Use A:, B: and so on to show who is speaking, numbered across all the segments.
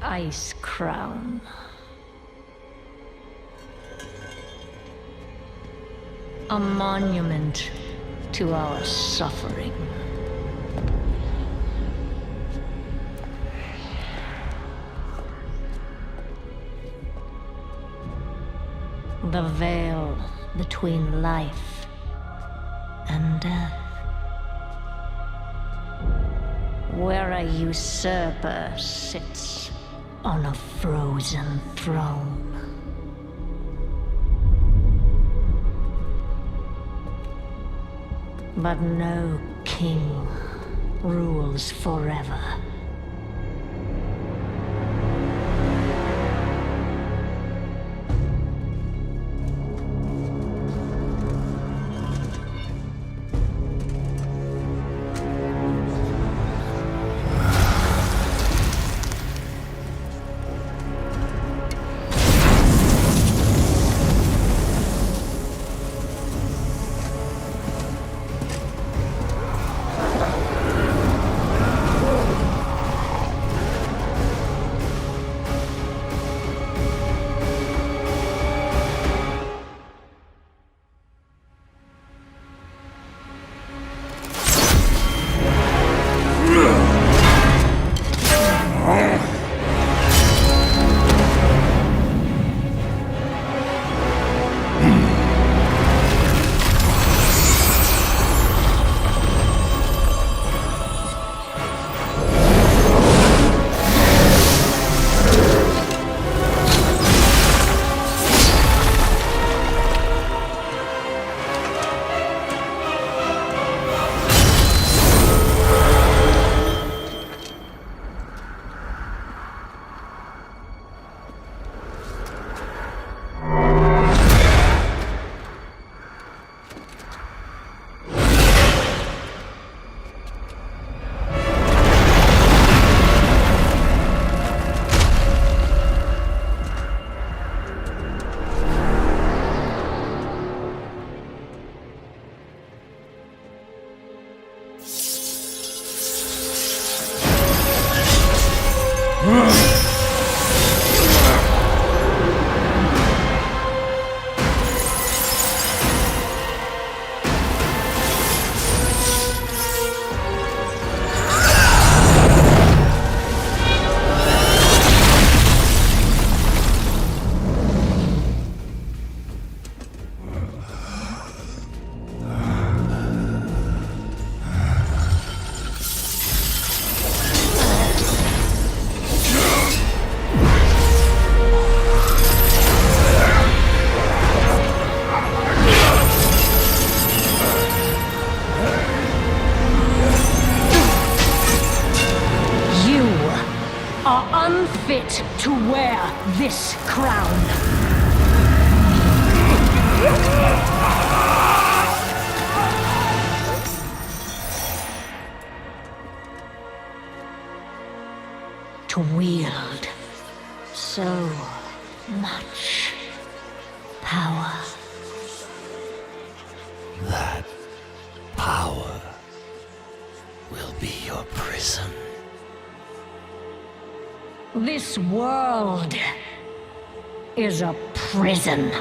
A: Ice Crown. A monument to our suffering. The veil between life and death. Where a usurper sits on a frozen throne. But no king rules forever. Unfit to wear this crown. To wield so much power.
B: That power will be your prison.
A: This world is a prison.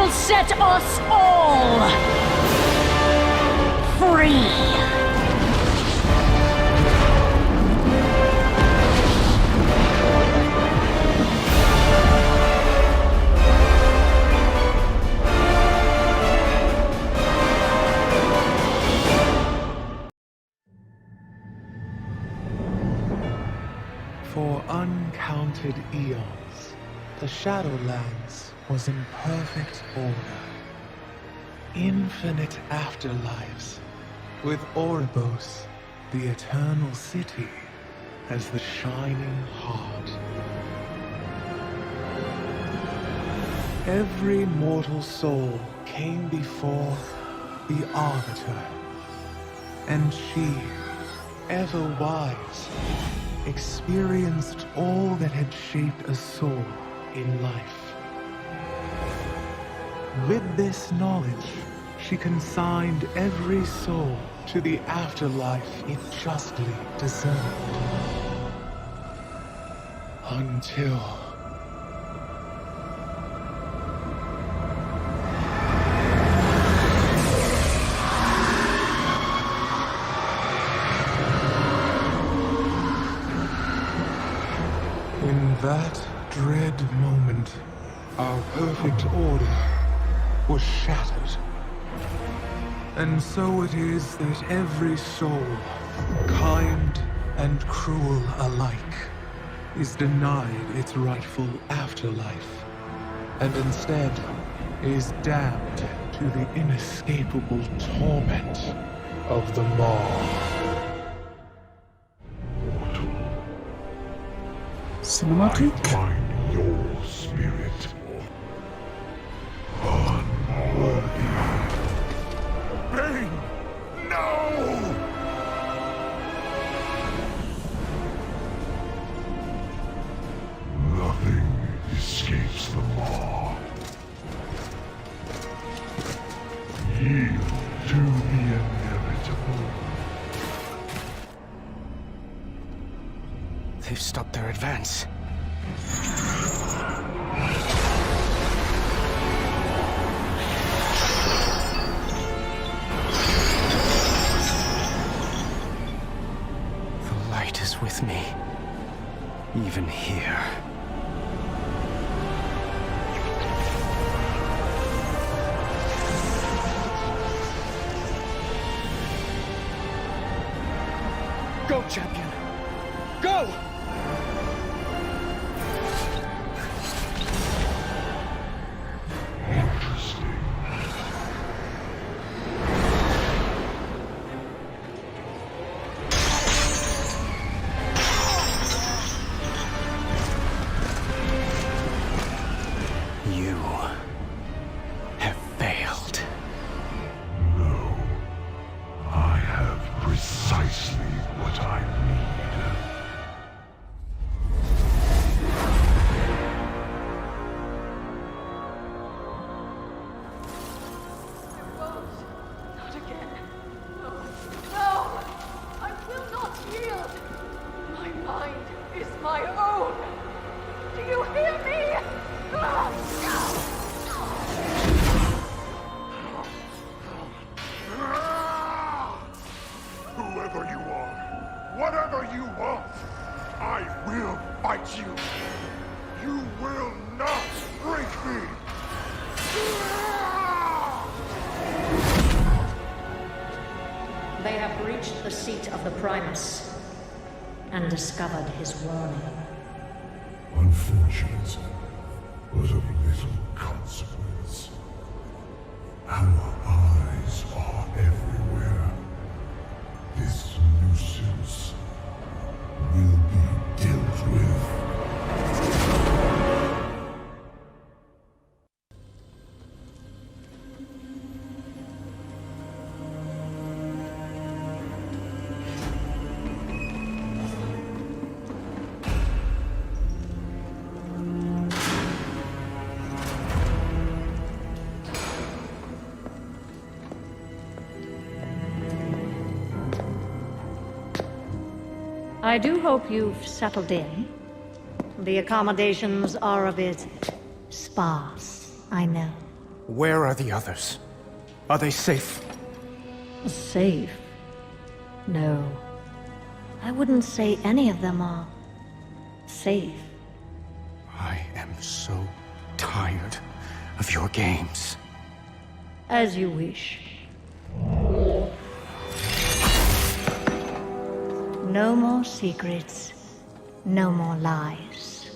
A: Set us all free.
C: For uncounted eons, the Shadowlands was in perfect order. Infinite afterlives, with Oribos, the eternal city, as the shining heart. Every mortal soul came before the Arbiter, and she, ever wise, experienced all that had shaped a soul in life. With this knowledge, she consigned every soul to the afterlife it justly deserved. Until... in that dread moment, our perfect order was shattered. And so it is that every soul, kind and cruel alike, is denied its rightful afterlife, and instead is damned to the inescapable torment of the Maw.
D: Cinematic?
E: I find your spirit unworthy. Bane! No! Nothing escapes the law. Yield to the inevitable.
D: They've stopped their advance. The light is with me, even here. Go, champion! Go!
A: And discovered his warning.
E: Unfortunate, but of little consequence. Our eyes are everywhere. This nuisance will be dealt with.
A: I do hope you've settled in. The accommodations are a bit sparse, I know.
D: Where are the others? Are they safe?
A: Safe? No. I wouldn't say any of them are safe.
D: I am so tired of your games.
A: As you wish. No more secrets. No more lies.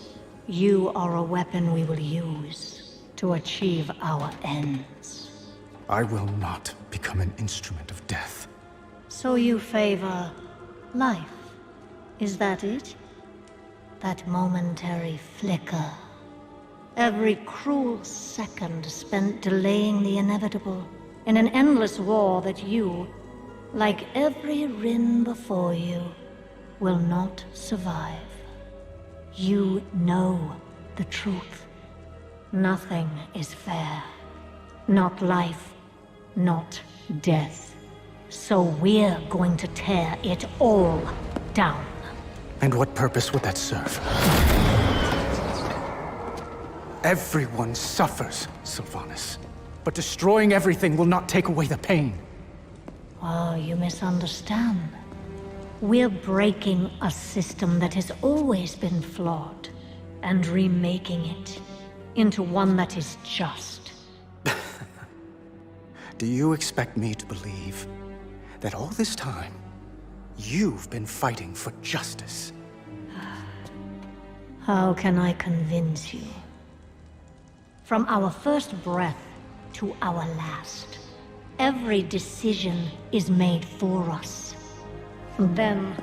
A: You are a weapon we will use to achieve our ends.
D: I will not become an instrument of death.
A: So you favor life, is that it? That momentary flicker. Every cruel second spent delaying the inevitable in an endless war that you, like every Rin before you, will not survive. You know the truth. Nothing is fair. Not life, not death. So we're going to tear it all down.
D: And what purpose would that serve? Everyone suffers, Sylvanas. But destroying everything will not take away the pain.
A: Oh, you misunderstand. We're breaking a system that has always been flawed, and remaking it into one that is just.
D: Do you expect me to believe that all this time, you've been fighting for justice?
A: How can I convince you? From our first breath to our last, every decision is made for us. Then,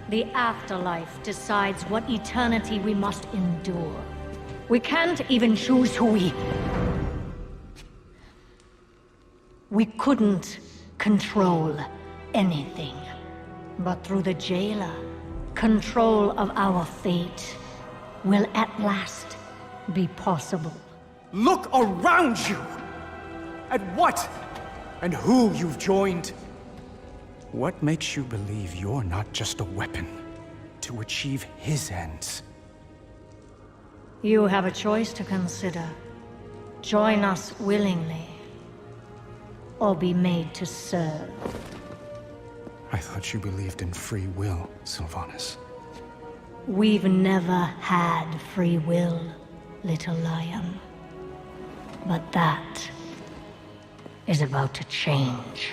A: the afterlife decides what eternity we must endure. We can't even choose who we couldn't control anything. But through the jailer, control of our fate will at last be possible.
D: Look around you! At what and who you've joined. What makes you believe you're not just a weapon to achieve his ends?
A: You have a choice to consider. Join us willingly, or be made to serve.
D: I thought you believed in free will, Sylvanas.
A: We've never had free will, little lion. But that is about to change.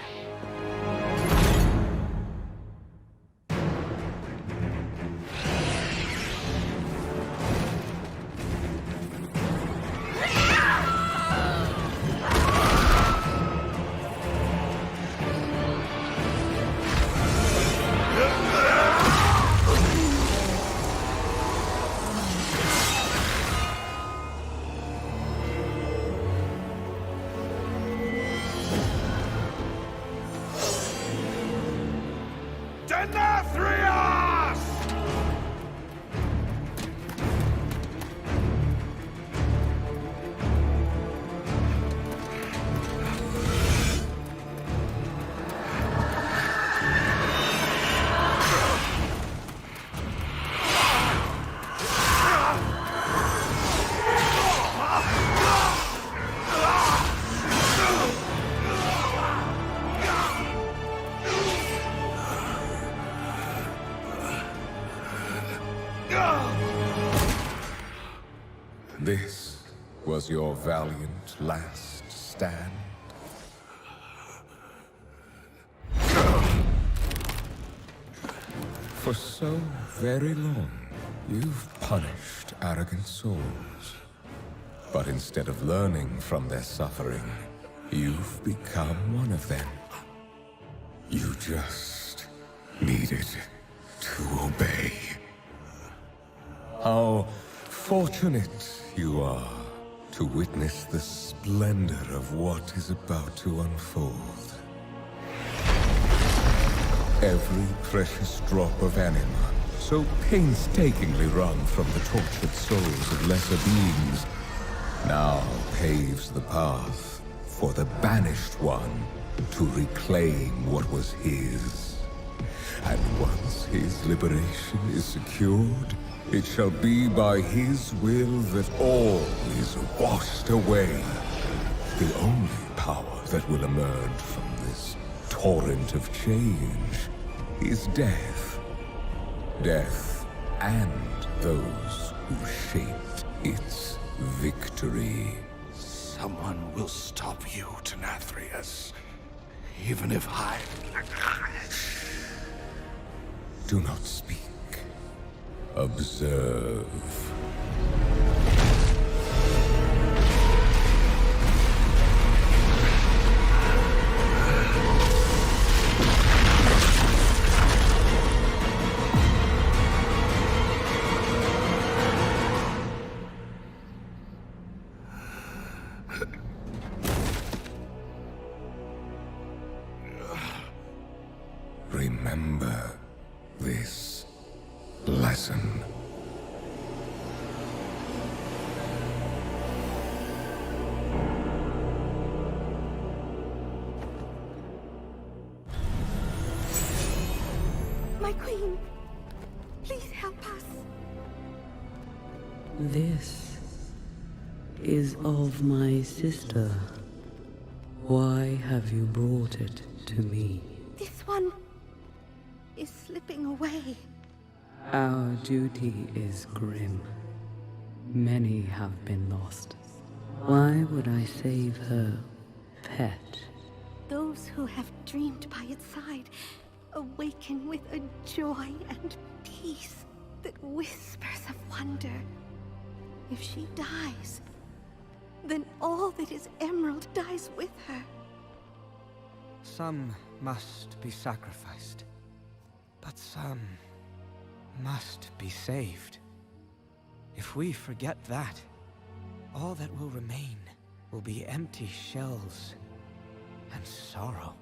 F: This was your valiant last stand? For so very long, you've punished arrogant souls. But instead of learning from their suffering, you've become one of them. You just needed to obey. How fortunate you are to witness the splendor of what is about to unfold. Every precious drop of anima, so painstakingly wrung from the tortured souls of lesser beings, now paves the path for the banished one to reclaim what was his. And once his liberation is secured, it shall be by his will that all is washed away. The only power that will emerge from this torrent of change is death. Death and those who shaped its victory.
B: Someone will stop you, Denathrius. Even if I...
F: Do not speak. Observe. Remember this lesson.
G: My queen, please help us.
H: This is of my sister. Why have you brought it to me?
G: This one is slipping away.
H: Our duty is grim. Many have been lost. Why would I save her pet?
G: Those who have dreamed by its side awaken with a joy and peace that whispers of wonder. If she dies, then all that is Emerald dies with her.
D: Some must be sacrificed, but some must be saved. If we forget that, all that will remain will be empty shells and sorrow.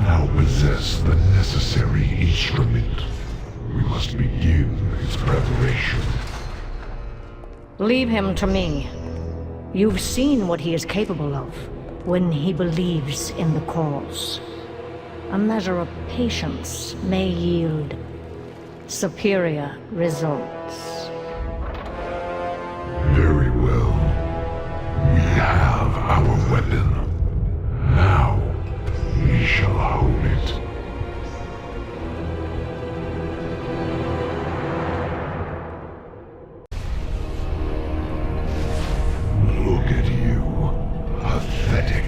E: now possess the necessary instrument. We must begin its preparation.
A: Leave him to me. You've seen what he is capable of when he believes in the cause. A measure of patience may yield superior results.
E: Very well. We have our weapon. Now, we shall hone it. Look at you. Pathetic.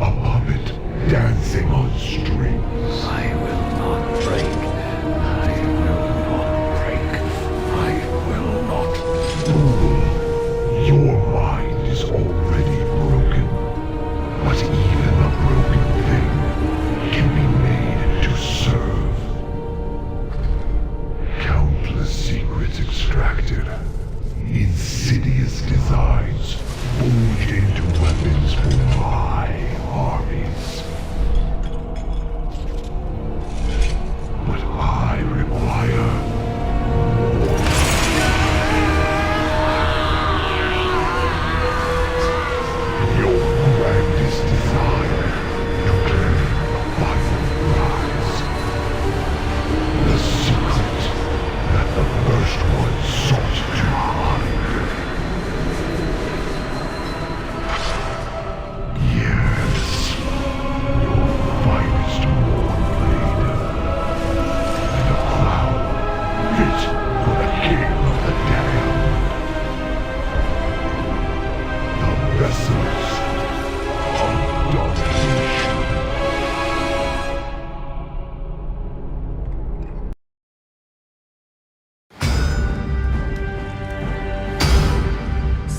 E: A puppet dancing on strings.
B: I will not break. I will not break. I will not.
E: Fool. Your mind is already broken.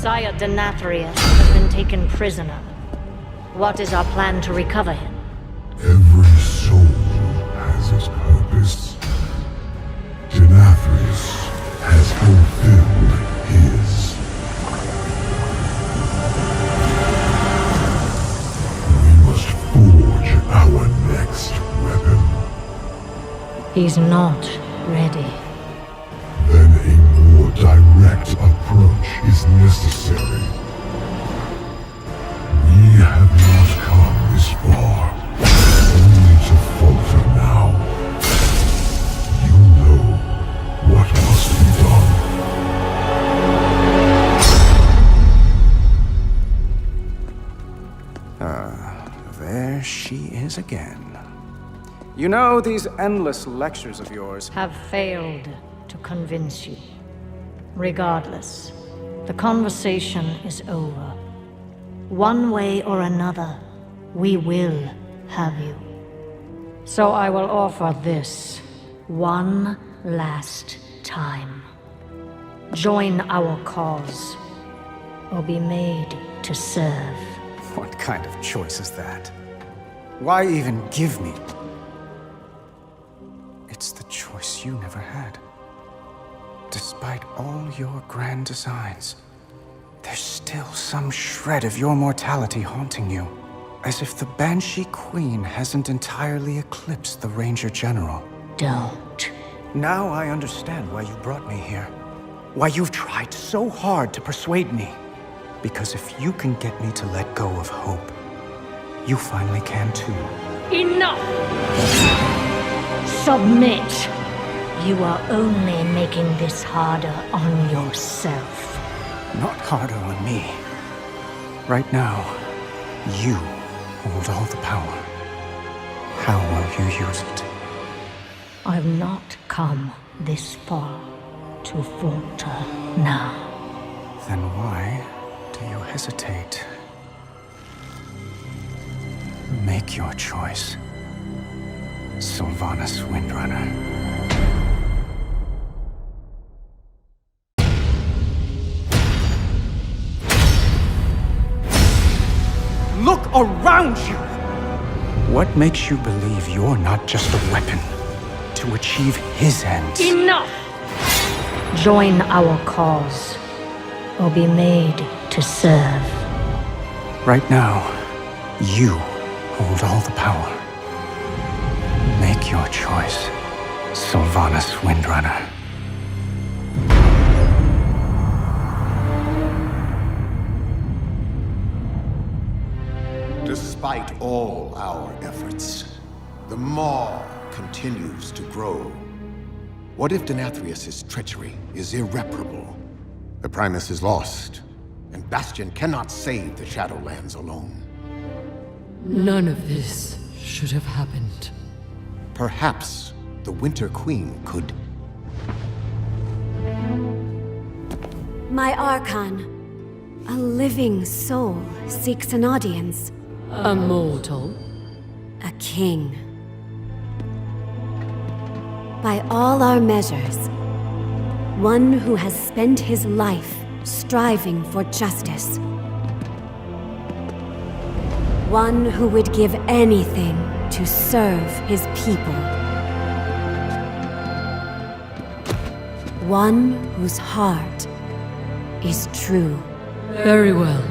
A: Sire Denathrius has been taken prisoner. What is our plan to recover him?
E: Every soul has its purpose. Denathrius has fulfilled his. We must forge our next weapon.
A: He's not ready.
E: Then a more direct approach is necessary. We have not come this far, only to falter now. You know what must be done.
D: There she is again. You know, these endless lectures of yours
A: Have failed to convince you. Regardless, the conversation is over. One way or another, we will have you. So I will offer this one last time. Join our cause, or be made to serve.
D: What kind of choice is that? Why even give me? It's the choice you never had. Despite all your grand designs, there's still some shred of your mortality haunting you. As if the Banshee Queen hasn't entirely eclipsed the Ranger General.
A: Don't.
D: Now I understand why you brought me here. Why you've tried so hard to persuade me. Because if you can get me to let go of hope, you finally can too.
A: Enough! Submit! You are only making this harder on yourself.
D: Not harder on me. Right now, you hold all the power. How will you use it?
A: I've not come this far to falter now.
D: Then why do you hesitate? Make your choice, Sylvanas Windrunner. Look around you! What makes you believe you're not just a weapon to achieve his ends?
A: Enough! Join our cause, or be made to serve.
D: Right now, you hold all the power. Make your choice, Sylvanas Windrunner.
I: Despite all our efforts, the Maw continues to grow. What if Denathrius' treachery is irreparable? The Primus is lost, and Bastion cannot save the Shadowlands alone.
H: None of this should have happened.
I: Perhaps the Winter Queen could...
G: My Archon, a living soul seeks an audience.
H: A mortal?
G: A king. By all our measures, one who has spent his life striving for justice. One who would give anything to serve his people. One whose heart is true.
H: Very well.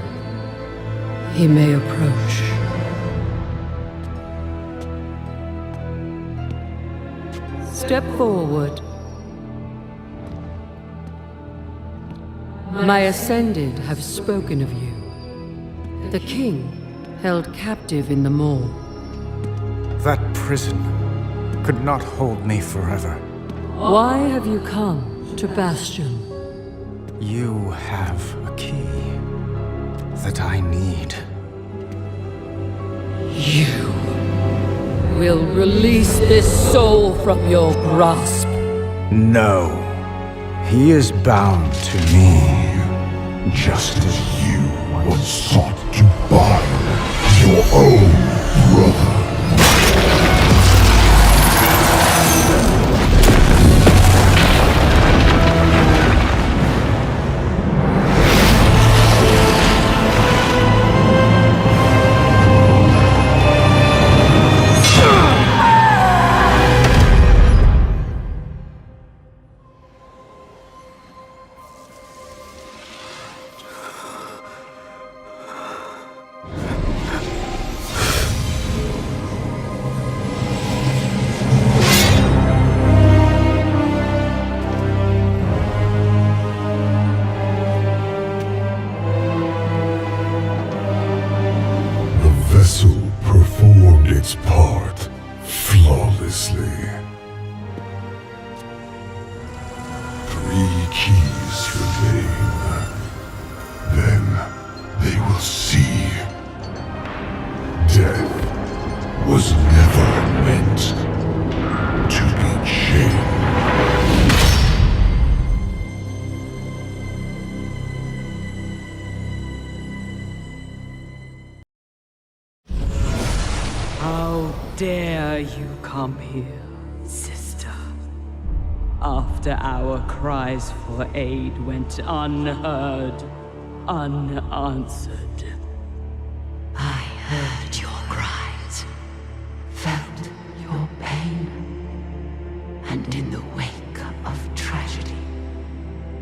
H: He may approach. Step forward. My Ascended have spoken of you. The King held captive in the Maw.
D: That prison could not hold me forever.
H: Why have you come to Bastion?
D: You have a key that I need.
H: You will release this soul from your grasp.
D: No. He is bound to me.
E: Just as you once sought to bind your own brother. wisely. 3 keys remain. Then they will see. Death was never meant to be chained.
H: How dare you come here, sister? After our cries for aid went unheard, unanswered.
J: I heard your cries, felt your pain, and in the wake of tragedy,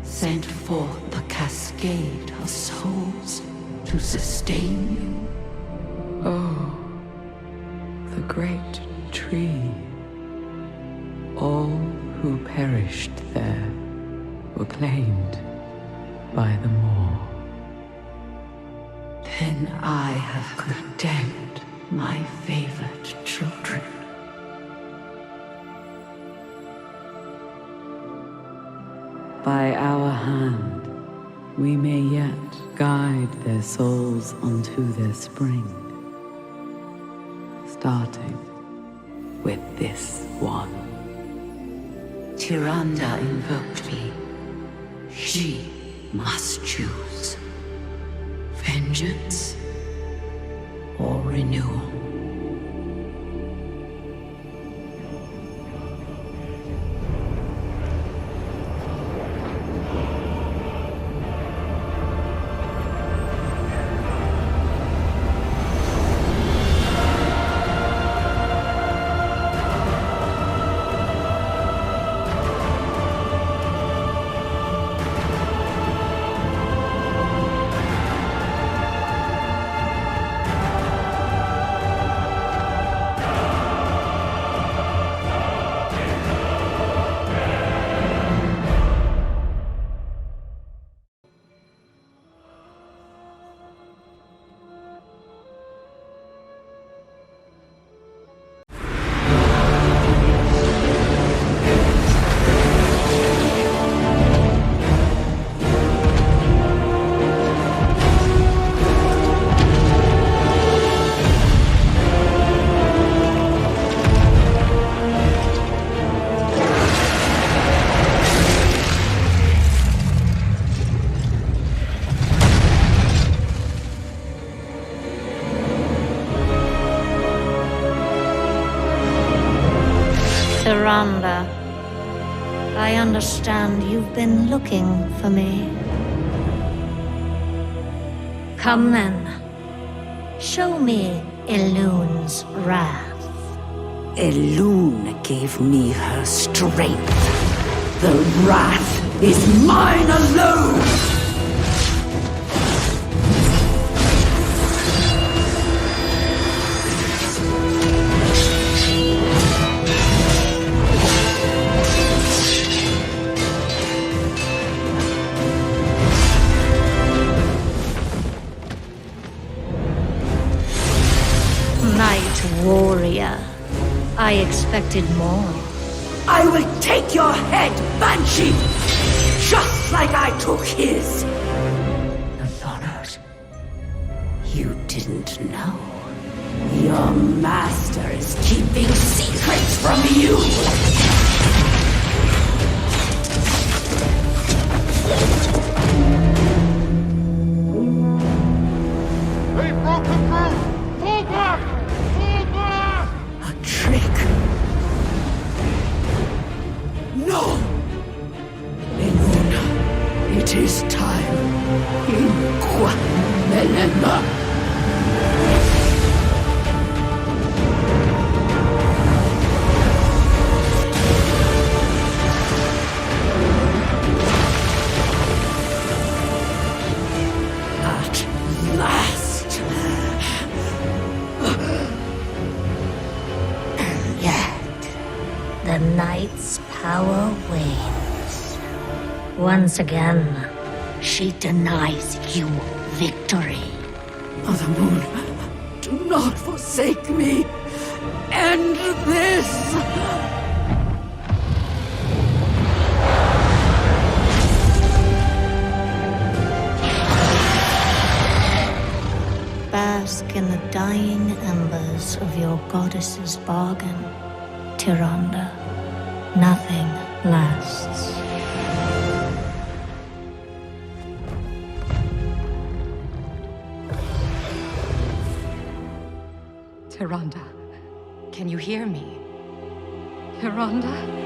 J: sent forth the cascade of souls to sustain you.
H: Oh, the great tree. All who perished there were claimed by the Maw.
J: Then I have condemned my favored children.
H: By our hand, we may yet guide their souls onto their spring. Starting with this one.
J: Tyrande invoked me. She must choose. Vengeance or renewal.
A: Tyrande, I understand you've been looking for me. Come then. Show me Elune's wrath.
J: Elune gave me her strength. The wrath is mine alone!
A: Night warrior. I expected more.
J: I will take your head, Banshee! Just like I took his! Thought you didn't know. Your master is keeping secrets from you!
C: They broke the through! Pull back! Pull back!
J: A trick. No! Elune, it is time. Inqua Melema. At last.
A: And yet, the night's power wanes. Once again, she denies you victory.
J: Mother Moon, do not forsake me. End this.
A: dying embers of your goddess's bargain, Tyrande. Nothing lasts.
K: Tyrande, can you hear me? Tyrande?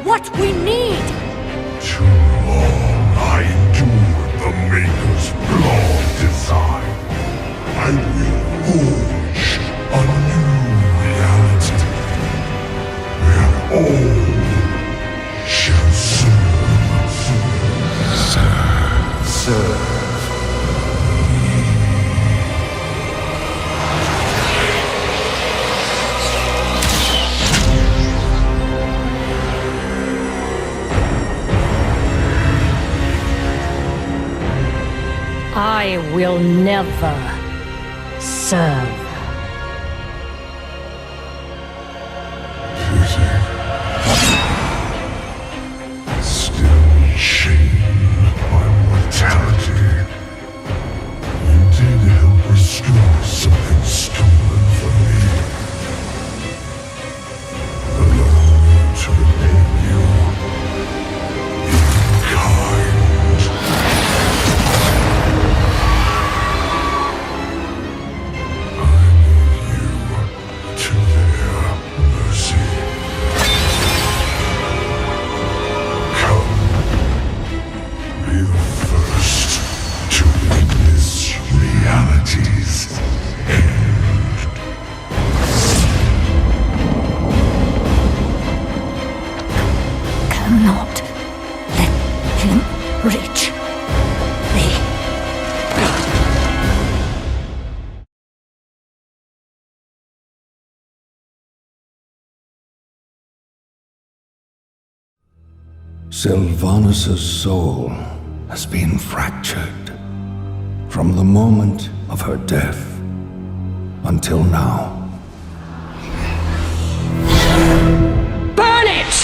A: What we need!
E: Too long I endured the Maker's flawed design. I will forge a new reality, where all shall serve.
A: I will never serve.
E: Still chained by mortality, you did help restore something stolen from me. Allow me to repay you in kind.
A: Cannot let him reach me.
B: Sylvanas' soul has been fractured from the moment of her death until now.
A: Burn it!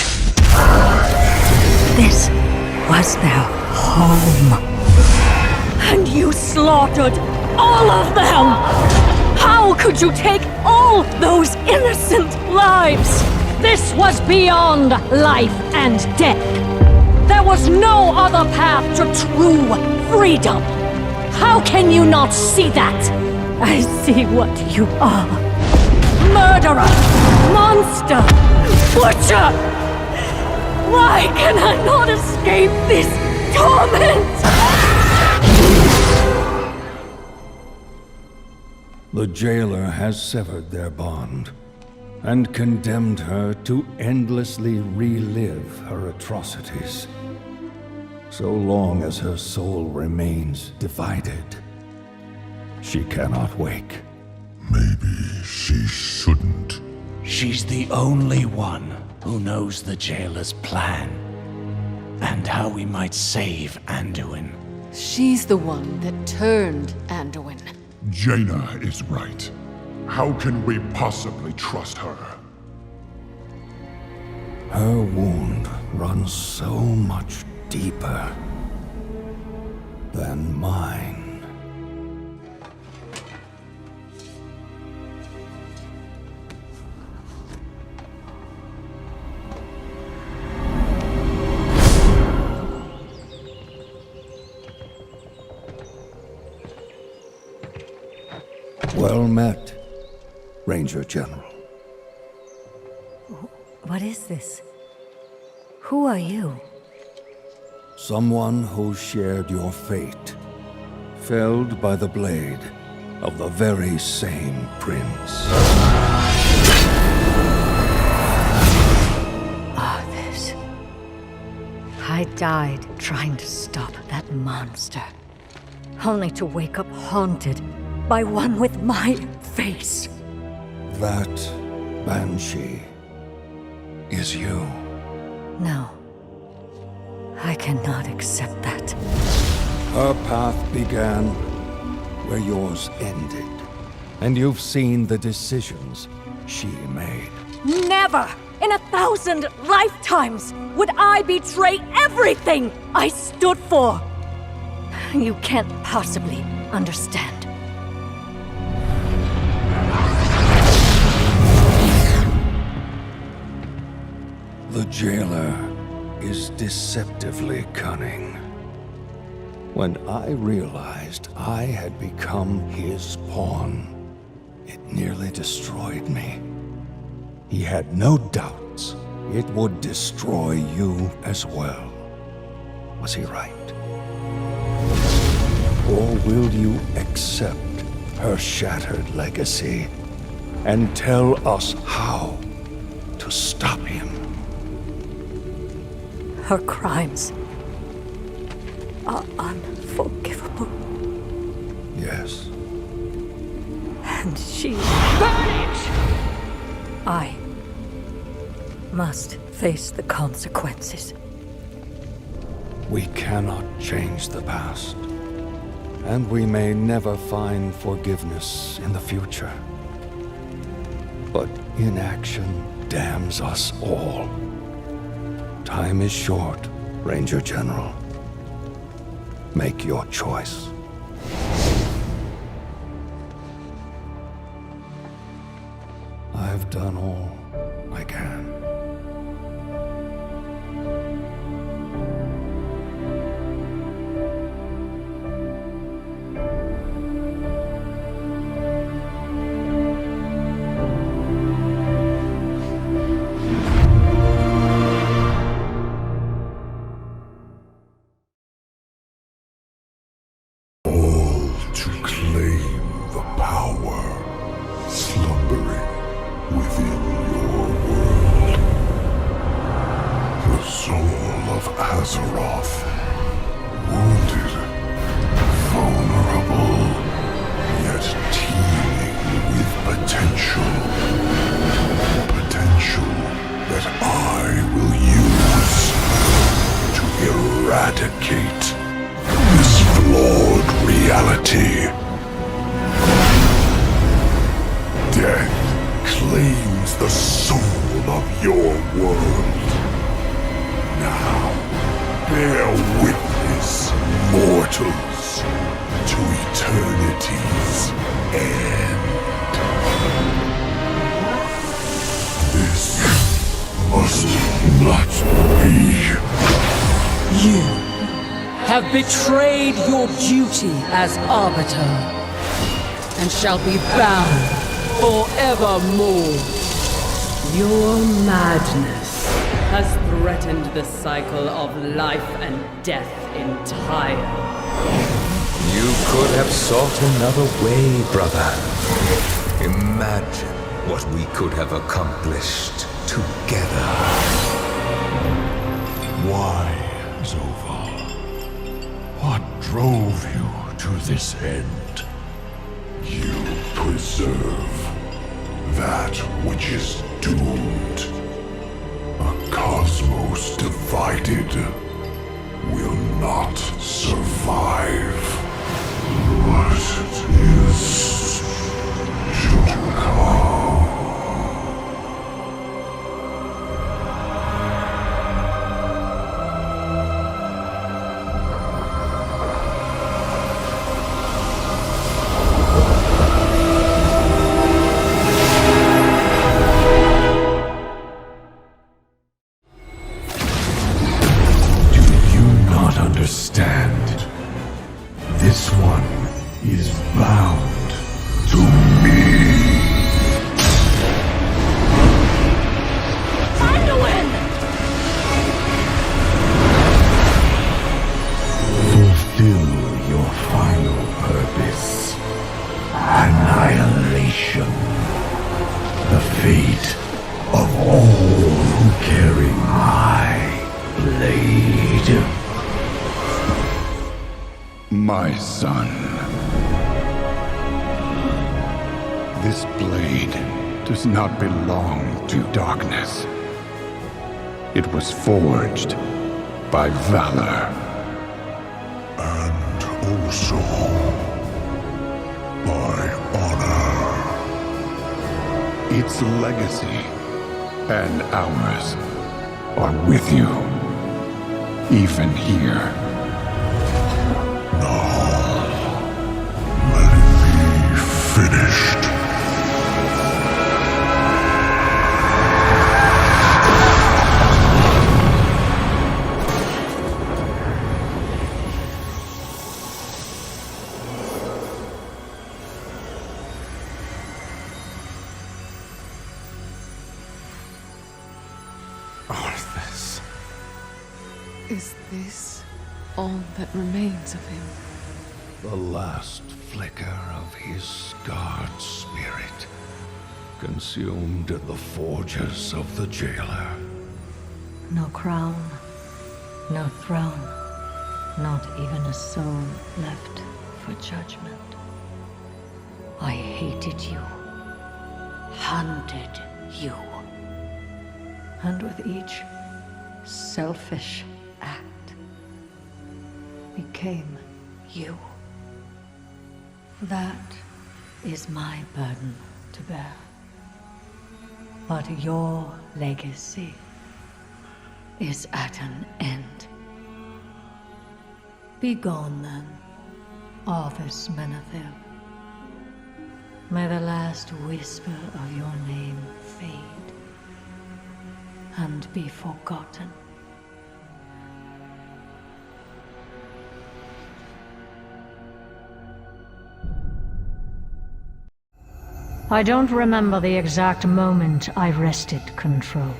A: This was their home. And you slaughtered all of them! How could you take all those innocent lives? This was beyond life and death. There was no other path to true freedom. How can you not see that? I see what you are. Murderer! Monster! Butcher! Why can I not escape this torment?
B: The jailer has severed their bond and condemned her to endlessly relive her atrocities. So long as her soul remains divided, she cannot wake.
E: Maybe she shouldn't.
L: She's the only one who knows the jailer's plan and how we might save Anduin.
K: She's the one that turned Anduin.
E: Jaina is right. How can we possibly trust her?
B: Her wound runs so much deeper than mine. Well met, Ranger General.
A: What is this? Who are you?
B: Someone who shared your fate, felled by the blade, of the very same prince.
A: Arthas. I died trying to stop that monster, only to wake up haunted by one with my face.
B: That banshee is you.
A: No. I cannot accept that.
B: Her path began where yours ended, and you've seen the decisions she made.
A: Never in 1,000 lifetimes would I betray everything I stood for! You can't possibly understand.
B: The jailer is deceptively cunning. When I realized I had become his pawn, it nearly destroyed me. He had no doubts it would destroy you as well. Was he right? Or will you accept her shattered legacy and tell us how to stop him?
A: Her crimes are unforgivable.
B: Yes.
A: And she... I must face the consequences.
B: We cannot change the past, and we may never find forgiveness in the future. But inaction damns us all. Time is short, Ranger General. Make your choice. I've done all I can.
H: Betrayed your duty as Arbiter, and shall be bound forevermore. Your madness has threatened the cycle of life and death entire.
F: You could have sought another way, brother. Imagine what we could have accomplished together.
E: Why, Zova? What drove you to this end? You preserve that which is doomed. A cosmos divided will not survive. What is to come? Understand. This one is bad.
B: carry my blade.
M: My son. This blade does not belong to darkness. It was forged by valor.
E: And also by honor.
M: Its legacy and ours are with you, even here.
E: Now, let it be finished.
D: Arthas.
K: Is this all that remains of him?
B: The last flicker of his scarred spirit, consumed in the forges of the jailer.
A: No crown, no throne, not even a soul left for judgment. I hated you, hunted you, and with each selfish act, became you. That is my burden to bear. But your legacy is at an end. Be gone then, Arthas Renathal. May the last whisper of your name fade and be forgotten. I don't remember the exact moment I wrested control.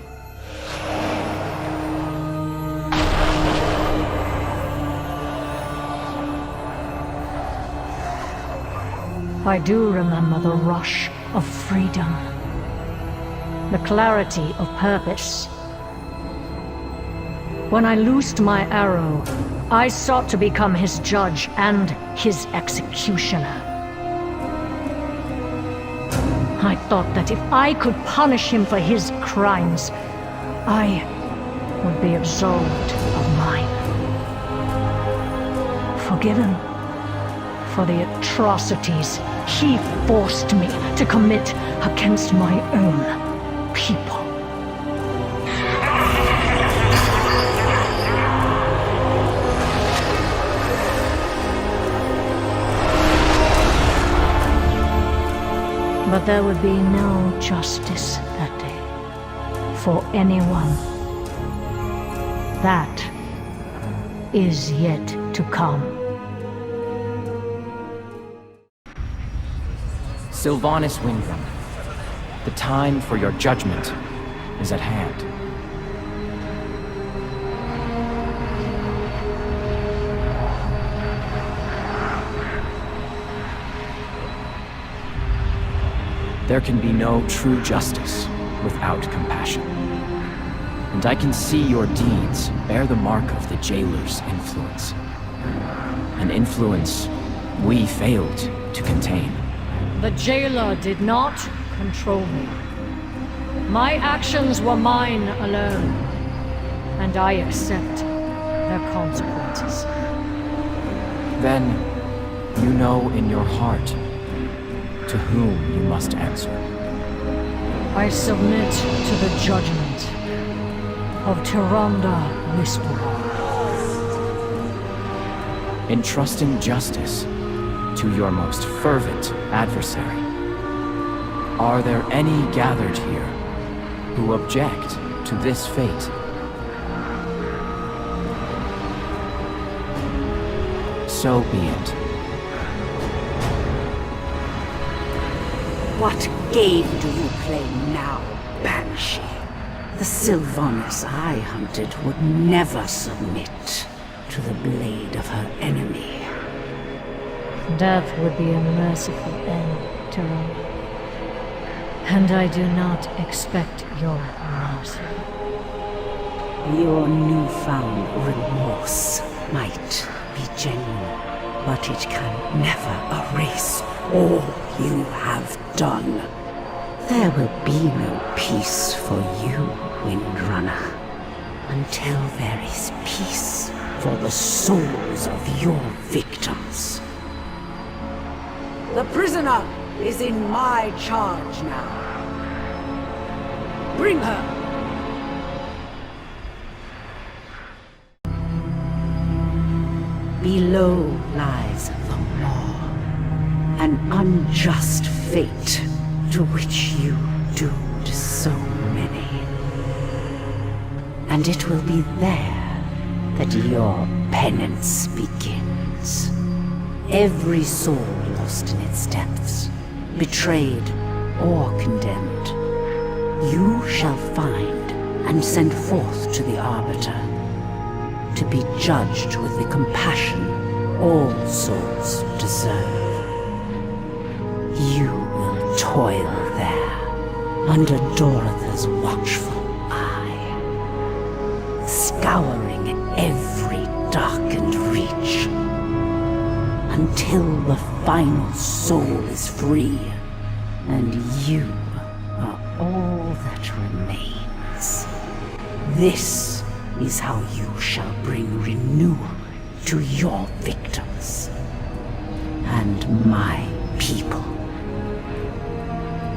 A: I do remember the rush of freedom, the clarity of purpose. When I loosed my arrow, I sought to become his judge and his executioner. I thought that if I could punish him for his crimes, I would be absolved of mine. Forgiven for the atrocities he forced me to commit against my own people. But there would be no justice that day for anyone. That is yet to come.
N: Sylvanas Windrunner, the time for your judgment is at hand. There can be no true justice without compassion. And I can see your deeds bear the mark of the jailer's influence. An influence we failed to contain.
A: The jailer did not control me. My actions were mine alone, and I accept their consequences.
N: Then, you know in your heart to whom you must answer.
A: I submit to the judgment of Tyrande Whisperer.
N: Entrusting justice to your most fervent adversary. Are there any gathered here who object to this fate? So be it.
J: What game do you play now, Banshee? The Sylvanas I hunted would never submit to the blade of her enemy.
A: Death would be a merciful end, Tyrande. And I do not expect your mercy.
J: Your newfound remorse might be genuine, but it can never erase all you have done. There will be no peace for you, Windrunner, until there is peace for the souls of your victims. The prisoner is in my charge now. Bring her! Below lies the Maw, an unjust fate to which you doomed so many. And it will be there that your penance begins. Every soul lost in its depths, betrayed or condemned, you shall find and send forth to the Arbiter, to be judged with the compassion all souls deserve. You will toil there, under Dorotha's watchful eye, scouring every darkened reach, until the final soul is free, and you are all that remains. This is how you shall bring renewal to your victims and my people.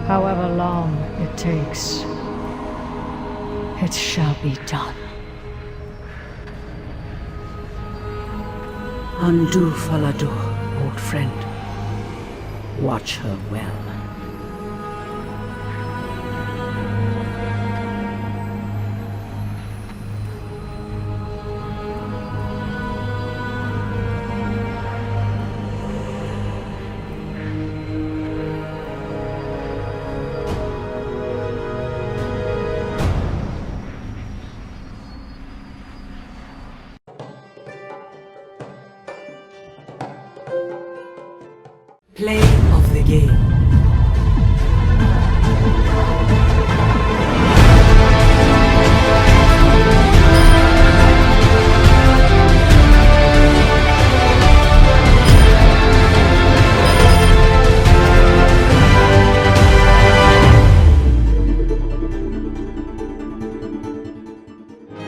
A: However long it takes, it shall be done.
J: Undo Falador, old friend. Watch her well. Play of the game.